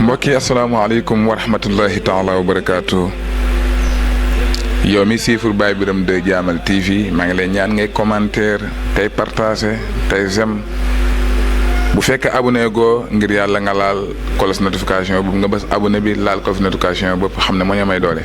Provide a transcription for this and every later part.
mbokki asalaamaaleykum wa rahmatullahi taala wa barakaatu. yow mi siifur Baye Birame 2 Jaamal TV maa ngi lay ñaan ngay commentaire tey partager tey j'aime bu fekkee abonné goo ngir yàlla nga laal cloche notification boobu nga bës abonné bi laal cloche notification boobu xam ne moo ñu may doole.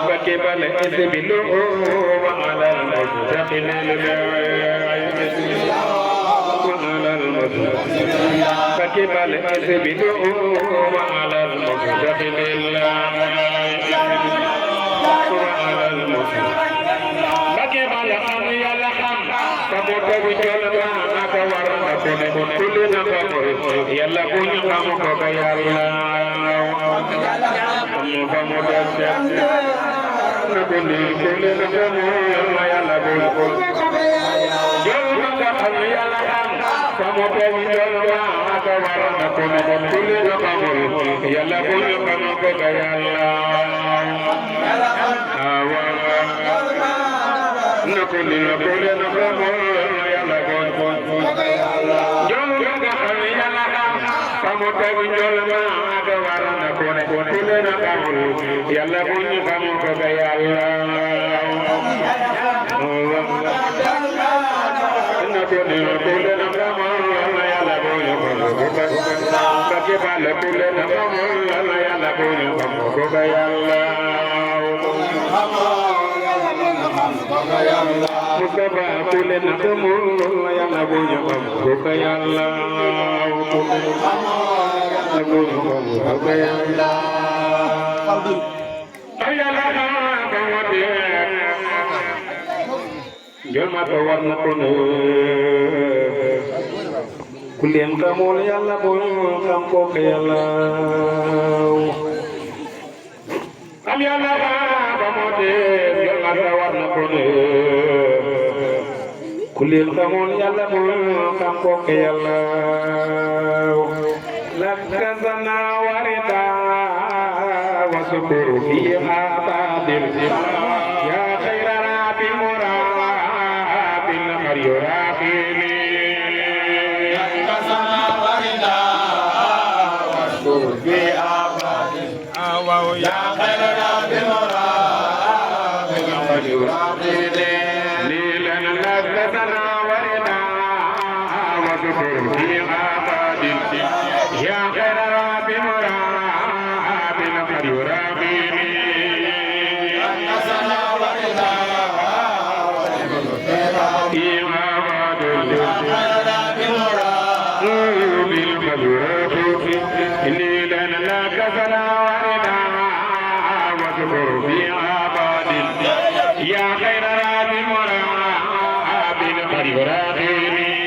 وكبل إذبلوا وعلى المستقل وعلى المستقل فكبل إذبلوا وعلى المستقل وعلى المستقل فكبل أمي الحم فمتو جلبا أكبر كل نفر يلا كن خمك يا الله فمتسع نكون كل نفر يلا كن جلبا يلا فمتو جلبا أكبر كل نفر يلا كن خمك يا الله نكون كل نفر يلا كن yàlla bu ñu xam ko ba yàlla na ko ne ko le na mo yàlla bu ñu xam ko ba ba ke ba le ko le na mo yàlla bu ñu xam ko ba yàlla Mustafa ku le na mo yàlla bu ñu xam ko ba yàlla jomata warna kono kulen kamol yalla boy kam ko yalla am yalla ba mote jomata warna kono kulen kamol yalla boy kam ko yalla lakazana warida wasukuru fiha badil ya khaira rabi murabil mariyurafili lakazana warida wasukuru fiha badil ya khaira rabi murabil mariyurafili lilan lakazana warida wasukuru fiha badil يا خير رب مراب الخير يرابيني يا سنا وردا يا عبد الله مراب بالخير إني لن لك سنا وردا واذكر في عباد يا خير رب مراب الخير يرابيني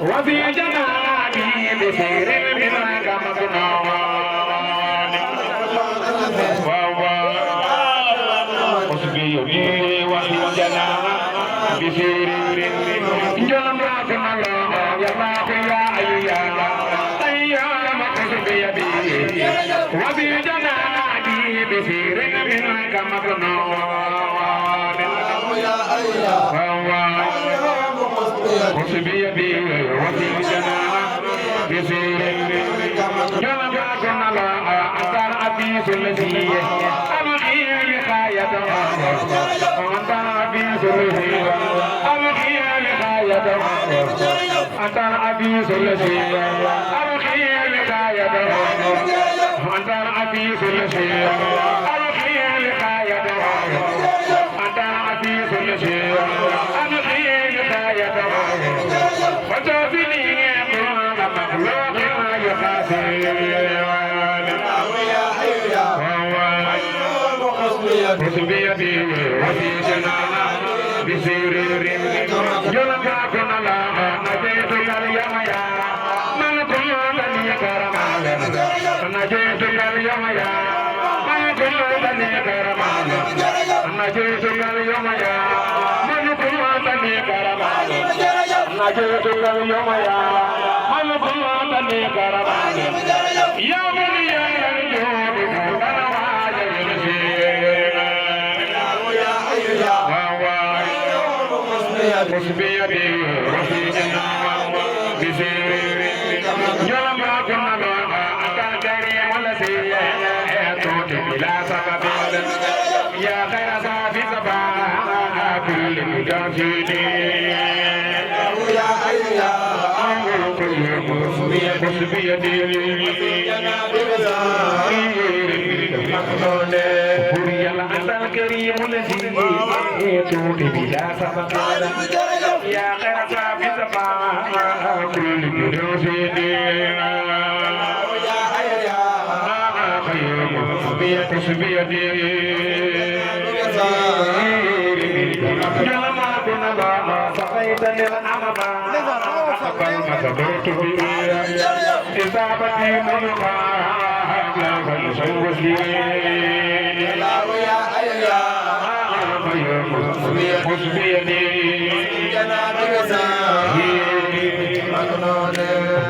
وفي جنابي بسير منك مكنون وهو أسبيني وفي جنابي بسير جنبك الله يا الله يا أيام أيام أسبيني وفي جنابي بسير منك مكنون وهو بيدي وفي جناح بسير جنبك الله أثر عبيس الذي أبقي بخايته أنت عبيس الذي أبقي بخايته أنت عبيس الذي أبقي بخايته أنت عبيس الذي أبقي بخايته أنت عبيس الذي أبقي بخايته وتوفني قرآن مخلوق ما يقاسي بيدي وفي جناح بسير جنبك الله نجيتك اليوم يا من كل لي كرمان نجيتك اليوم يا من كل لي كرمان نجيتك اليوم يا من كل لي كرمان نجيتك اليوم يا من كل لي كرمان يا من يرجو بك بيدي وفي جناح بسير بلا سبب يا خير صافي صفا كل مجاهد يا حي يا خذ بيدي يا أنت الكريم الذي تؤتي بلا سبب يا خير صافي صفا كل مجاهد يا حي يا خذ بيدي سقيتني الأمضى فالمسدرت في إصابتي منقى لا فلسوس لي يا حي يا خذ بيدي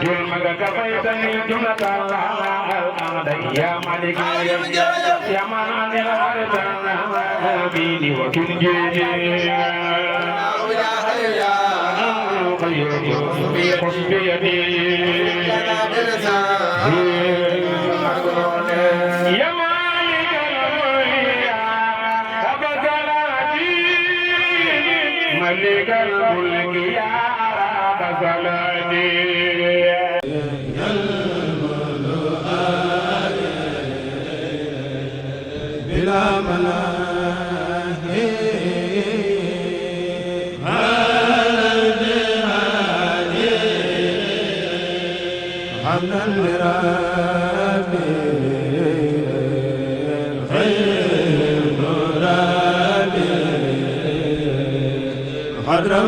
جلمك كفيتني جملة الأعداء يا مالك يا من عن الأرض بيني وتنجيني يا حي يا خذ بيدي يا مالك الملك أبا صلاتي ملك الملك يا أبا صلاتي بلا مناهي حمدا لربي الخير مرابي قدرا